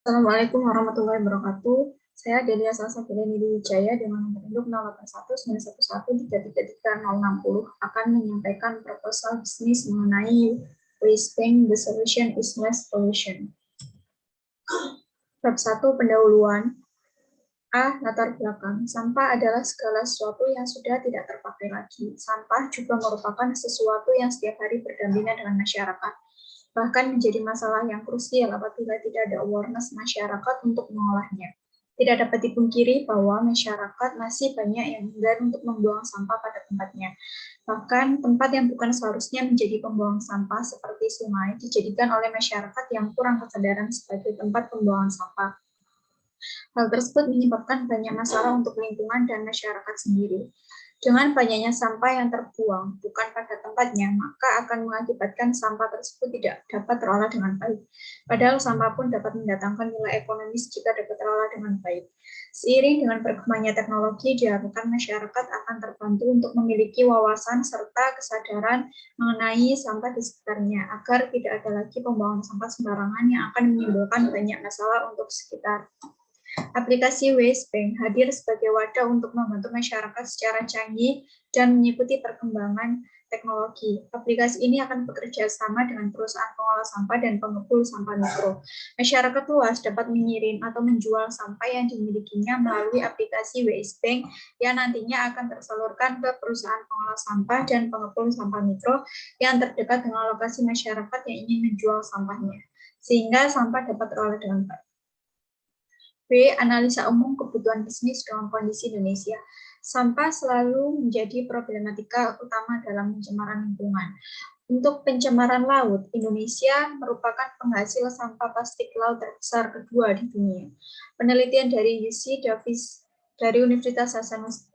Assalamualaikum warahmatullahi wabarakatuh. Saya Delia Salsabila Wijaya dengan nomor induk 081911333060 akan menyampaikan proposal bisnis mengenai waste bank. The solution is less pollution. Bab 1 pendahuluan. Latar belakang. Sampah adalah segala sesuatu yang sudah tidak terpakai lagi. Sampah juga merupakan sesuatu yang setiap hari berdampingan dengan masyarakat. Bahkan menjadi masalah yang krusial apabila tidak ada awareness masyarakat untuk mengolahnya. Tidak dapat dipungkiri bahwa masyarakat masih banyak yang enggan untuk membuang sampah pada tempatnya. Bahkan tempat yang bukan seharusnya menjadi pembuangan sampah seperti sungai dijadikan oleh masyarakat yang kurang kesadaran sebagai tempat pembuangan sampah. Hal tersebut menyebabkan banyak masalah untuk lingkungan dan masyarakat sendiri. Dengan banyaknya sampah yang terbuang bukan pada tempatnya, maka akan mengakibatkan sampah tersebut tidak dapat terolah dengan baik. Padahal sampah pun dapat mendatangkan nilai ekonomis jika dapat terolah dengan baik. Seiring dengan berkembangnya teknologi, diharapkan masyarakat akan terbantu untuk memiliki wawasan serta kesadaran mengenai sampah di sekitarnya, agar tidak ada lagi pembuangan sampah sembarangan yang akan menimbulkan banyak masalah untuk sekitar. Aplikasi Waste Bank hadir sebagai wadah untuk membantu masyarakat secara canggih dan mengikuti perkembangan teknologi. Aplikasi ini akan bekerja sama dengan perusahaan pengolah sampah dan pengepul sampah mikro. Masyarakat luas dapat mengirim atau menjual sampah yang dimilikinya melalui aplikasi Waste Bank yang nantinya akan tersalurkan ke perusahaan pengolah sampah dan pengepul sampah mikro yang terdekat dengan lokasi masyarakat yang ingin menjual sampahnya, sehingga sampah dapat terolah dengan baik. Analisa umum kebutuhan bisnis dalam kondisi Indonesia. Sampah selalu menjadi problematika utama dalam pencemaran lingkungan. Untuk pencemaran laut, Indonesia merupakan penghasil sampah plastik laut terbesar kedua di dunia. Penelitian dari UC Davis dari Universitas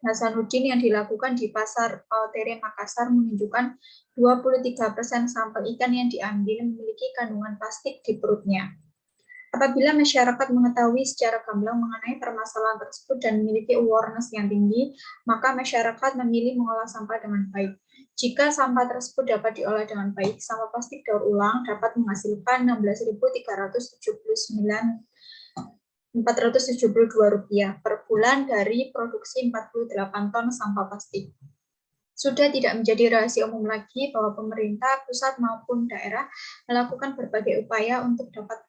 Hasanuddin yang dilakukan di Pasar Paltere, Makassar menunjukkan 23% sampel ikan yang diambil memiliki kandungan plastik di perutnya. Apabila masyarakat mengetahui secara gamblang mengenai permasalahan tersebut dan memiliki awareness yang tinggi, maka masyarakat memilih mengolah sampah dengan baik. Jika sampah tersebut dapat diolah dengan baik, sampah plastik daur ulang dapat menghasilkan Rp16.379.472 per bulan dari produksi 48 ton sampah plastik. Sudah tidak menjadi rahasia umum lagi bahwa pemerintah pusat maupun daerah melakukan berbagai upaya untuk dapat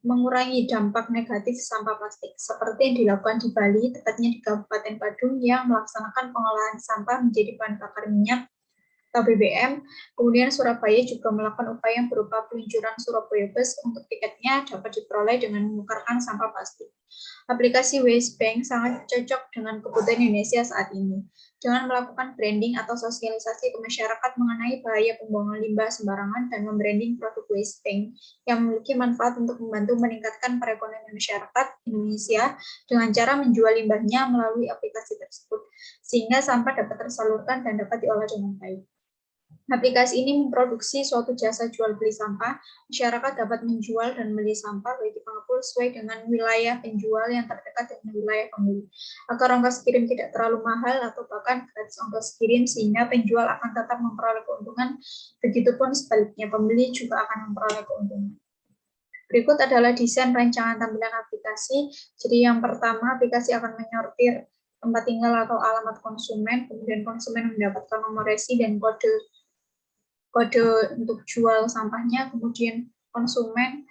mengurangi dampak negatif sampah plastik, seperti yang dilakukan di Bali, tepatnya di Kabupaten Badung, yang melaksanakan pengolahan sampah menjadi bahan bakar minyak atau BBM. Kemudian Surabaya juga melakukan upaya yang berupa peluncuran Surabaya Bus untuk tiketnya dapat diperoleh dengan menukarkan sampah plastik. Aplikasi Waste Bank sangat cocok dengan kebutuhan Indonesia saat ini. Dengan melakukan branding atau sosialisasi ke masyarakat mengenai bahaya pembuangan limbah sembarangan dan membranding produk Waste Bank yang memiliki manfaat untuk membantu meningkatkan perekonomian masyarakat Indonesia dengan cara menjual limbahnya melalui aplikasi tersebut, sehingga sampah dapat tersalurkan dan dapat diolah dengan baik. Aplikasi ini memproduksi suatu jasa jual beli sampah. Masyarakat dapat menjual dan membeli sampah bagi pengepul sesuai dengan wilayah penjual yang terdekat dengan wilayah pembeli. Agar ongkos kirim tidak terlalu mahal atau bahkan gratis ongkos kirim, sehingga penjual akan tetap memperoleh keuntungan. Begitupun sebaliknya, pembeli juga akan memperoleh keuntungan. Berikut adalah desain rancangan tampilan aplikasi. Jadi yang pertama, aplikasi akan menyortir tempat tinggal atau alamat konsumen, kemudian konsumen mendapatkan nomor resi dan kode untuk jual sampahnya, kemudian konsumen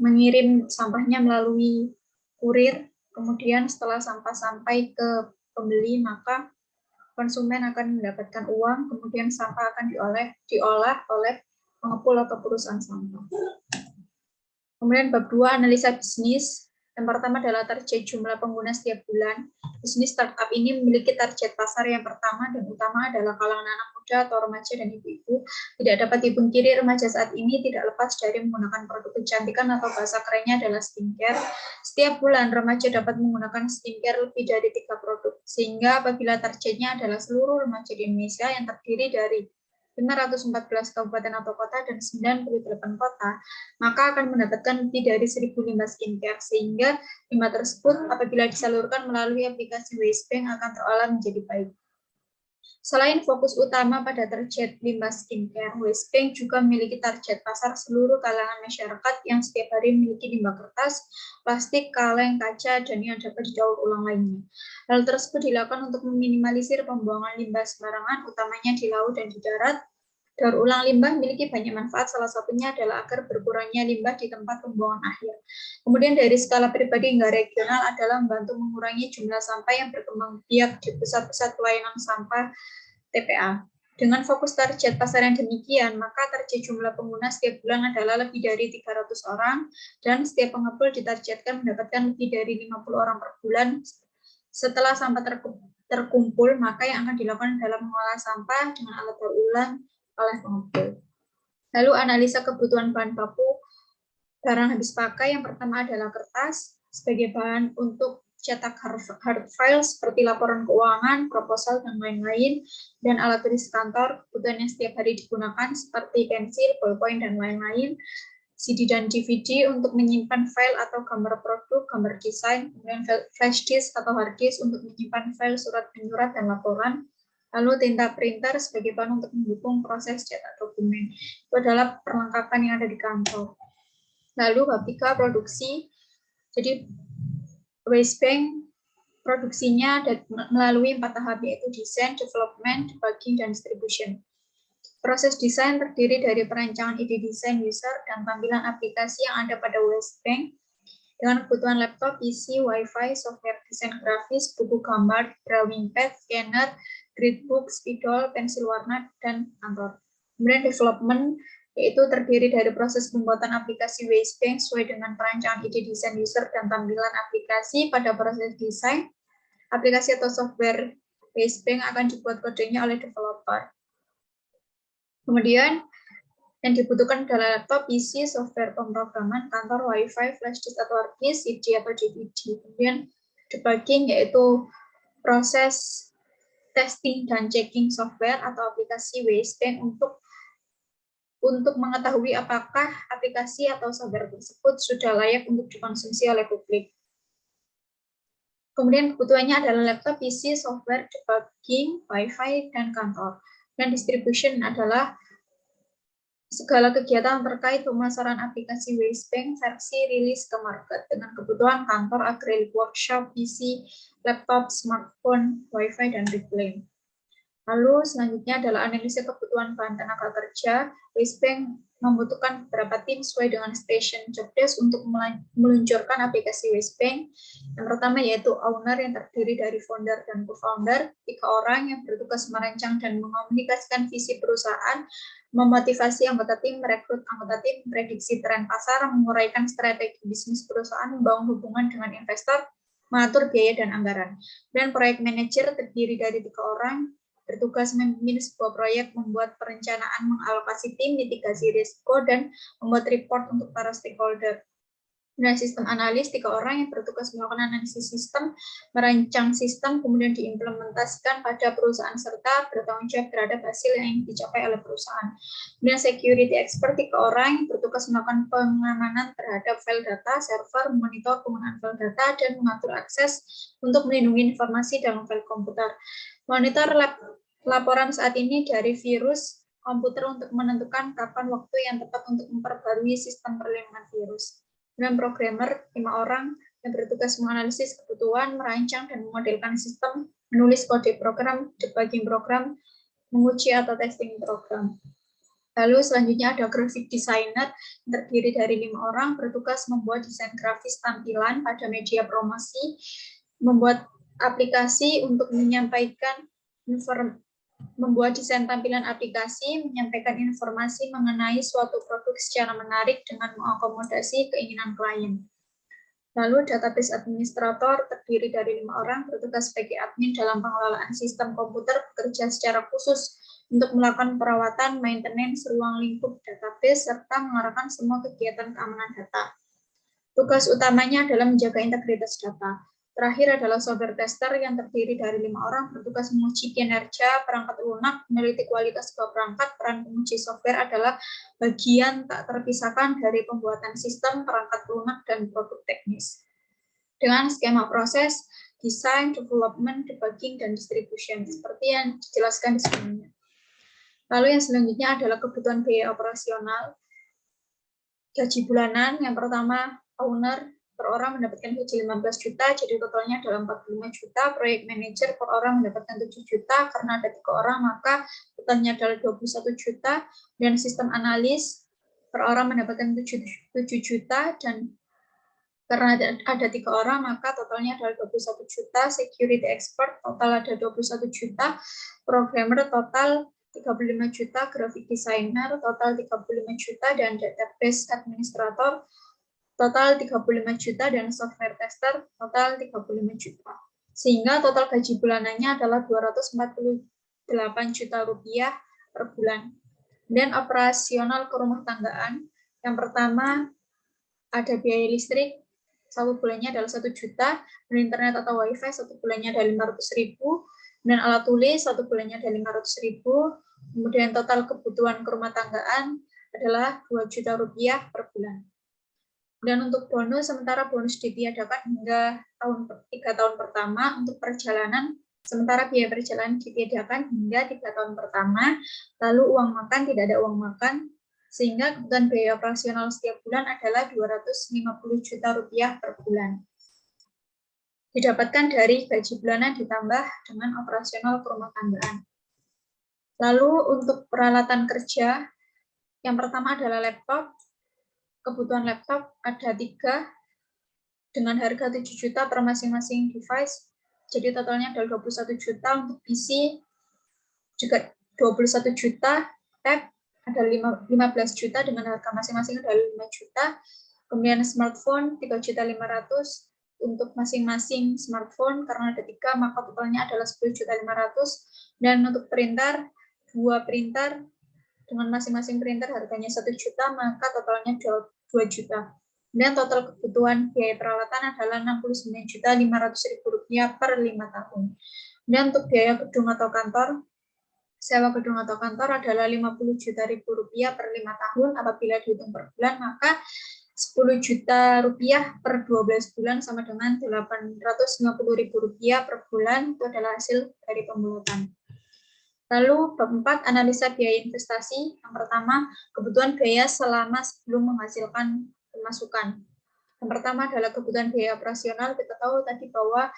mengirim sampahnya melalui kurir, kemudian setelah sampah sampai ke pembeli, maka konsumen akan mendapatkan uang, kemudian sampah akan diolah oleh pengepul atau perusahaan sampah. Kemudian bab 2, analisa bisnis. Yang pertama adalah target jumlah pengguna setiap bulan. Bisnis startup ini memiliki target pasar yang pertama dan utama adalah kalangan anak muda atau remaja dan ibu-ibu. Tidak dapat dipungkiri remaja saat ini tidak lepas dari menggunakan produk kecantikan atau bahasa kerennya adalah skincare. Setiap bulan remaja dapat menggunakan skincare lebih dari 3 produk. Sehingga apabila targetnya adalah seluruh remaja di Indonesia yang terdiri dari 514 kabupaten atau kota dan 98 kota, maka akan mendapatkan lebih dari 1.000 limbah skincare, sehingga limbah tersebut apabila disalurkan melalui aplikasi Waste Bank akan terolah menjadi baik. Selain fokus utama pada target limbah skincare, Westbank juga memiliki target pasar seluruh kalangan masyarakat yang setiap hari memiliki limbah kertas, plastik, kaleng, kaca, dan yang dapat didaur ulang lainnya. Hal tersebut dilakukan untuk meminimalisir pembuangan limbah sembarangan, utamanya di laut dan di darat. Daur ulang limbah memiliki banyak manfaat, salah satunya adalah agar berkurangnya limbah di tempat pembuangan akhir. Kemudian dari skala pribadi hingga regional adalah membantu mengurangi jumlah sampah yang berkembang biak di pusat-pusat pelayanan sampah TPA. Dengan fokus target pasar yang demikian, maka target jumlah pengguna setiap bulan adalah lebih dari 300 orang, dan setiap pengepul ditargetkan mendapatkan lebih dari 50 orang per bulan. Setelah sampah terkumpul, maka yang akan dilakukan adalah mengolah sampah dengan alat daur ulang oleh pengepul. Lalu analisa kebutuhan bahan baku barang habis pakai. Yang pertama adalah kertas sebagai bahan untuk cetak hard file seperti laporan keuangan, proposal, dan lain-lain, dan alat tulis kantor kebutuhan yang setiap hari digunakan seperti pensil, ballpoint, dan lain-lain. CD dan DVD untuk menyimpan file atau gambar produk, gambar desain, kemudian flash disk atau hard disk untuk menyimpan file surat menyurat dan laporan. Lalu tinta printer sebagai bahan untuk mendukung proses cetak dokumen. Itu adalah perlengkapan yang ada di kantor. Lalu bab 3 produksi. Jadi Westbank produksinya melalui 4 tahap, yaitu desain, development, debugging, dan distribution. Proses desain terdiri dari perancangan ide desain user dan tampilan aplikasi yang ada pada Westbank dengan kebutuhan laptop, PC, Wi-Fi, software desain grafis, buku gambar, drawing pad, scanner, gridbook, spidol, pensil warna, dan kantor. Kemudian development yaitu terdiri dari proses pembuatan aplikasi Westbank sesuai dengan perancangan ide desain user dan tampilan aplikasi. Pada proses desain, aplikasi atau software Westbank akan dibuat kodenya oleh developer. Kemudian yang dibutuhkan adalah laptop, PC, software pemrograman, kantor, Wi-Fi, flash disk atau hard disk, CD atau DVD. Kemudian debugging yaitu proses testing dan checking software atau aplikasi Westbank untuk mengetahui apakah aplikasi atau software tersebut sudah layak untuk dikonsumsi oleh publik. Kemudian kebutuhannya adalah laptop, PC, software, debugging, Wi-Fi, dan kantor. Dan distribution adalah segala kegiatan terkait pemasaran aplikasi Westbank versi rilis ke market dengan kebutuhan kantor, acrylic workshop, PC, laptop, smartphone, Wi-Fi, dan reclaim. Lalu selanjutnya adalah analisis kebutuhan bahan tenaga kerja. Westbank membutuhkan beberapa tim sesuai dengan station job desk untuk meluncurkan aplikasi Westbank. Yang pertama yaitu owner yang terdiri dari founder dan co-founder, 3 orang yang bertugas merancang dan mengomunikasikan visi perusahaan, memotivasi anggota tim, merekrut anggota tim, prediksi tren pasar, menguraikan strategi bisnis perusahaan, membangun hubungan dengan investor, mengatur biaya dan anggaran. Dan proyek manajer terdiri dari 3 orang, bertugas memimpin sebuah proyek, membuat perencanaan, mengalokasi tim, mitigasi risiko, dan membuat report untuk para stakeholder. Dan sistem analis, 3 orang yang bertugas melakukan analisis sistem, merancang sistem, kemudian diimplementasikan pada perusahaan, serta bertanggung jawab terhadap hasil yang dicapai oleh perusahaan. Kemudian security expert, 3 orang yang bertugas melakukan pengamanan terhadap file data, server, memonitor penggunaan file data, dan mengatur akses untuk melindungi informasi dalam file komputer. Monitor laporan saat ini dari virus komputer untuk menentukan kapan waktu yang tepat untuk memperbarui sistem perlindungan virus. Dan programmer 5 orang yang bertugas menganalisis kebutuhan, merancang dan memodelkan sistem, menulis kode program, debugging program, menguji atau testing program. Lalu selanjutnya ada graphic designer yang terdiri dari 5 orang bertugas membuat desain grafis tampilan pada media promosi, membuat aplikasi untuk membuat desain tampilan aplikasi, menyampaikan informasi mengenai suatu produk secara menarik dengan mengakomodasi keinginan klien. Lalu database administrator terdiri dari 5 orang bertugas sebagai admin dalam pengelolaan sistem komputer, bekerja secara khusus untuk melakukan perawatan, maintenance, ruang lingkup database, serta mengarahkan semua kegiatan keamanan data. Tugas utamanya adalah menjaga integritas data. Terakhir adalah software tester yang terdiri dari 5 orang bertugas menguji kinerja perangkat lunak, meneliti kualitas sebuah perangkat. Peran penguji software adalah bagian tak terpisahkan dari pembuatan sistem, perangkat lunak, dan produk teknis. Dengan skema proses, design, development, debugging, dan distribution, seperti yang dijelaskan di sebelumnya. Lalu yang selanjutnya adalah kebutuhan biaya operasional. Gaji bulanan, yang pertama owner per orang mendapatkan gaji 15 juta, jadi totalnya adalah 45 juta. Proyek manager per orang mendapatkan 7 juta, karena ada 3 orang maka totalnya adalah 21 juta. Dan sistem analis per orang mendapatkan 7 juta, dan karena ada 3 orang, maka totalnya adalah 21 juta. Security expert total ada 21 juta. Programmer total 35 juta. Graphic designer total 35 juta. Dan database administrator total 35 juta. Dan software tester total 35 juta. Sehingga total gaji bulanannya adalah 248 juta rupiah per bulan. Dan operasional kerumah tanggaan, yang pertama ada biaya listrik, 1 bulannya adalah 1 juta, dan internet atau wifi 1 bulannya ada 500.000, dan alat tulis 1 bulannya ada 500.000. Kemudian total kebutuhan kerumah tanggaan adalah 2 juta rupiah per bulan. Dan untuk bonus, sementara bonus ditiadakan hingga 3 tahun pertama untuk perjalanan, sementara biaya perjalanan ditiadakan hingga 3 tahun pertama. Lalu uang makan, tidak ada uang makan, sehingga kebutuhan biaya operasional setiap bulan adalah 250 juta rupiah per bulan. Didapatkan dari gaji bulanan ditambah dengan operasional kerumah tanggaan. Lalu untuk peralatan kerja, yang pertama adalah laptop. Kebutuhan laptop ada 3 dengan harga 7 juta per masing-masing device. Jadi totalnya adalah 21 juta. Untuk PC juga 21 juta. Tab ada 15 juta dengan harga masing-masing adalah 5 juta. Kemudian smartphone 3.500.000 untuk masing-masing smartphone, karena ada 3 maka totalnya adalah 10.500.000. Dan untuk printer, 2 printer dengan masing-masing printer harganya 1 juta, maka totalnya 2 juta. Dan total kebutuhan biaya peralatan adalah 69.500.000 rupiah per 5 tahun. Dan untuk biaya gedung atau kantor, sewa gedung atau kantor adalah 50 juta rupiah per 5 tahun. Apabila dihitung per bulan, maka 10 juta rupiah per 12 bulan sama dengan 850.000 rupiah per bulan. Itu adalah hasil dari pembulatan. Lalu bab 4, analisa biaya investasi. Yang pertama, kebutuhan biaya selama sebelum menghasilkan pemasukan. Yang pertama adalah kebutuhan biaya operasional. Kita tahu tadi bahwa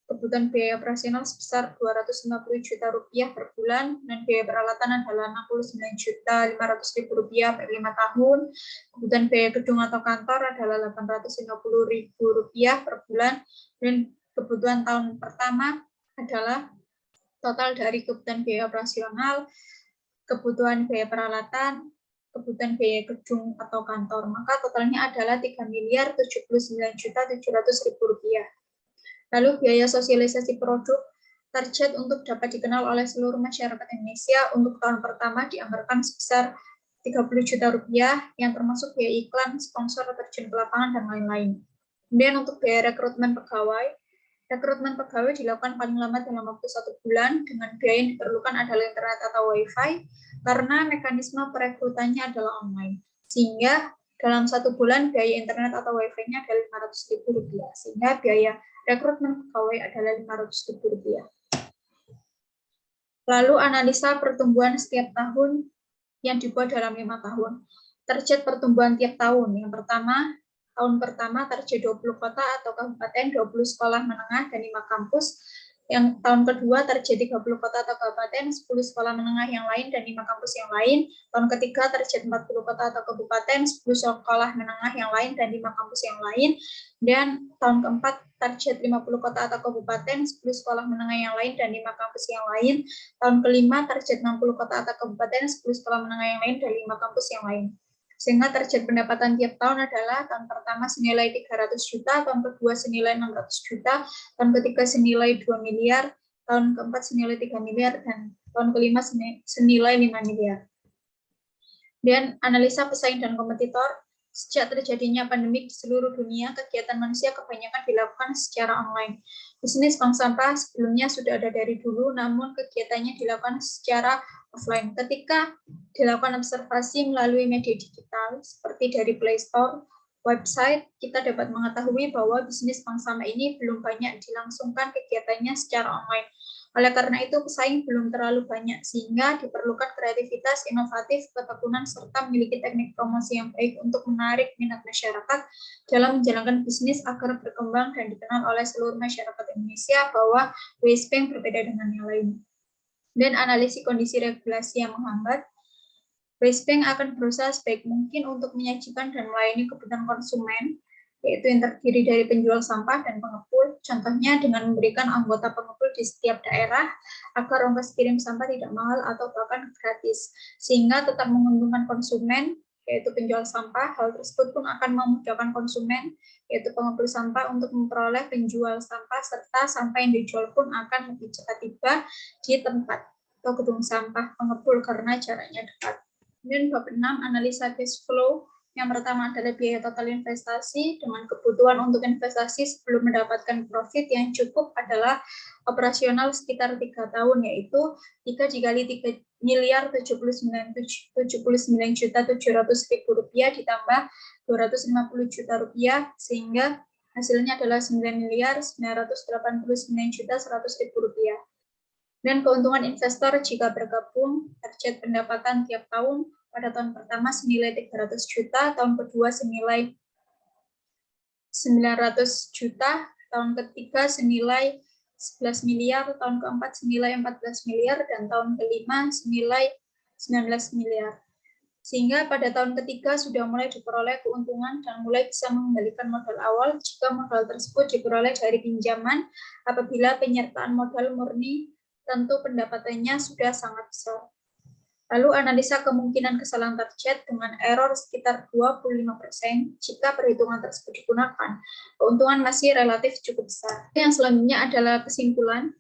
kebutuhan biaya operasional sebesar 250 juta rupiah per bulan, dan biaya peralatan adalah 69.500.000 rupiah per 5 tahun. Kebutuhan biaya gedung atau kantor adalah 850.000 rupiah per bulan, dan kebutuhan tahun pertama adalah total dari kebutuhan biaya operasional, kebutuhan biaya peralatan, kebutuhan biaya gedung atau kantor, maka totalnya adalah 3.079.700.000 rupiah. Lalu biaya sosialisasi produk target untuk dapat dikenal oleh seluruh masyarakat Indonesia untuk tahun pertama dianggarkan sebesar 30 juta rupiah, yang termasuk biaya iklan, sponsor, terjun ke lapangan, dan lain-lain. Kemudian untuk biaya rekrutmen pegawai dilakukan paling lama dalam waktu 1 bulan, dengan biaya yang diperlukan adalah internet atau wifi, karena mekanisme perekrutannya adalah online. Sehingga dalam 1 bulan biaya internet atau wifi-nya adalah 500.000 rupiah, sehingga biaya rekrutmen pegawai adalah 500.000 rupiah. Lalu analisa pertumbuhan setiap tahun yang dibuat dalam 5 tahun. Target pertumbuhan tiap tahun. Yang pertama, tahun pertama target 20 kota atau kabupaten, 20 sekolah menengah, dan 5 kampus. Yang tahun kedua target 30 kota atau kabupaten, 10 sekolah menengah yang lain, dan 5 kampus yang lain. Tahun ketiga target 40 kota atau kabupaten, 10 sekolah menengah yang lain, dan 5 kampus yang lain. Dan tahun keempat target 50 kota atau kabupaten, 10 sekolah menengah yang lain, dan 5 kampus yang lain. Tahun kelima target 60 kota atau kabupaten, 10 sekolah menengah yang lain, dan 5 kampus yang lain. Sehingga target pendapatan tiap tahun adalah tahun pertama senilai 300 juta, tahun kedua senilai 600 juta, tahun ketiga senilai 2 miliar, tahun keempat senilai 3 miliar, dan tahun kelima senilai 5 miliar. Dan analisa pesaing dan kompetitor. Sejak terjadinya pandemi di seluruh dunia, kegiatan manusia kebanyakan dilakukan secara online. Bisnis bank sampah sebelumnya sudah ada dari dulu, namun kegiatannya dilakukan secara offline. Ketika dilakukan observasi melalui media digital, seperti dari Play Store, website, kita dapat mengetahui bahwa bisnis bank sampah ini belum banyak dilangsungkan kegiatannya secara online. Oleh karena itu, pesaing belum terlalu banyak, sehingga diperlukan kreativitas, inovatif, ketekunan, serta memiliki teknik promosi yang baik untuk menarik minat masyarakat dalam menjalankan bisnis agar berkembang dan dikenal oleh seluruh masyarakat Indonesia bahwa WS Bank berbeda dengan yang lain. Dan analisis kondisi regulasi yang menghambat, WS Bank akan berusaha sebaik mungkin untuk menyajikan dan melayani kebutuhan konsumen, yaitu yang terdiri dari penjual sampah dan pengepul, contohnya dengan memberikan anggota pengepul di setiap daerah agar ongkos kirim sampah tidak mahal atau bahkan gratis, sehingga tetap menguntungkan konsumen, yaitu penjual sampah. Hal tersebut pun akan memudahkan konsumen, yaitu pengepul sampah, untuk memperoleh penjual sampah, serta sampah yang dijual pun akan lebih cepat tiba di tempat atau gedung sampah pengepul karena jaraknya dekat. Kemudian bab 6, analisa cash flow. Yang pertama adalah biaya total investasi dengan kebutuhan untuk investasi sebelum mendapatkan profit yang cukup adalah operasional sekitar 3 tahun, yaitu 3 dikali 3.079.700.000 rupiah ditambah 250 juta rupiah, sehingga hasilnya adalah 9.989.100.000 rupiah. Dan keuntungan investor jika bergabung, target pendapatan tiap tahun pada tahun pertama senilai 300 juta, tahun kedua senilai 900 juta, tahun ketiga senilai 11 miliar, tahun keempat senilai 14 miliar, dan tahun kelima senilai 19 miliar. Sehingga pada tahun ketiga sudah mulai diperoleh keuntungan dan mulai bisa mengembalikan modal awal jika modal tersebut diperoleh dari pinjaman. Apabila penyertaan modal murni, tentu pendapatannya sudah sangat besar. Lalu analisa kemungkinan kesalahan target dengan error sekitar 25% jika perhitungan tersebut digunakan. Keuntungan masih relatif cukup besar. Yang selanjutnya adalah kesimpulan.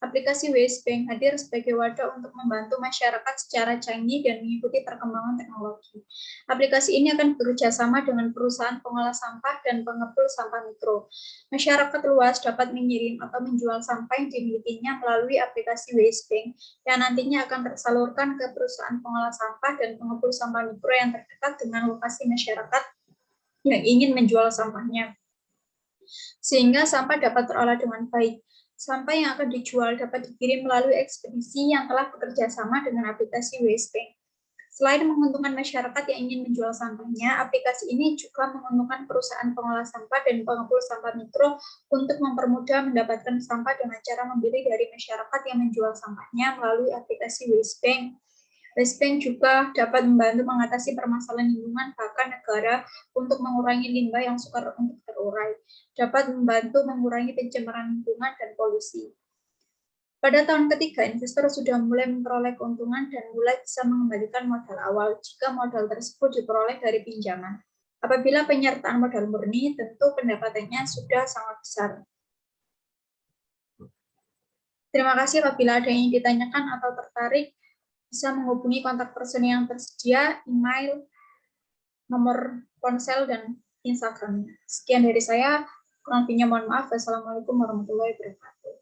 Aplikasi WS Bank hadir sebagai wadah untuk membantu masyarakat secara canggih dan mengikuti perkembangan teknologi. Aplikasi ini akan bekerja sama dengan perusahaan pengolah sampah dan pengepul sampah mikro. Masyarakat luas dapat mengirim atau menjual sampah yang dimilikinya melalui aplikasi WS Bank yang nantinya akan tersalurkan ke perusahaan pengolah sampah dan pengepul sampah mikro yang terdekat dengan lokasi masyarakat yang ingin menjual sampahnya, sehingga sampah dapat terolah dengan baik. Sampah yang akan dijual dapat dikirim melalui ekspedisi yang telah bekerja sama dengan aplikasi WS Bank. Selain menguntungkan masyarakat yang ingin menjual sampahnya, aplikasi ini juga menguntungkan perusahaan pengolah sampah dan pengepul sampah mikro untuk mempermudah mendapatkan sampah dengan cara membeli dari masyarakat yang menjual sampahnya melalui aplikasi WS Bank. WS Bank juga dapat membantu mengatasi permasalahan lingkungan, bahkan negara, untuk mengurangi limbah yang sukar untuk terurai, dapat membantu mengurangi pencemaran lingkungan dan polusi. Pada tahun ketiga, investor sudah mulai memperoleh keuntungan dan mulai bisa mengembalikan modal awal jika modal tersebut diperoleh dari pinjaman. Apabila penyertaan modal murni, tentu pendapatannya sudah sangat besar. Terima kasih. Apabila ada yang ditanyakan atau tertarik, bisa menghubungi kontak person yang tersedia, email, nomor ponsel, dan Instagram. Sekian dari saya. Kurang lebihnya mohon maaf. Wassalamualaikum warahmatullahi wabarakatuh.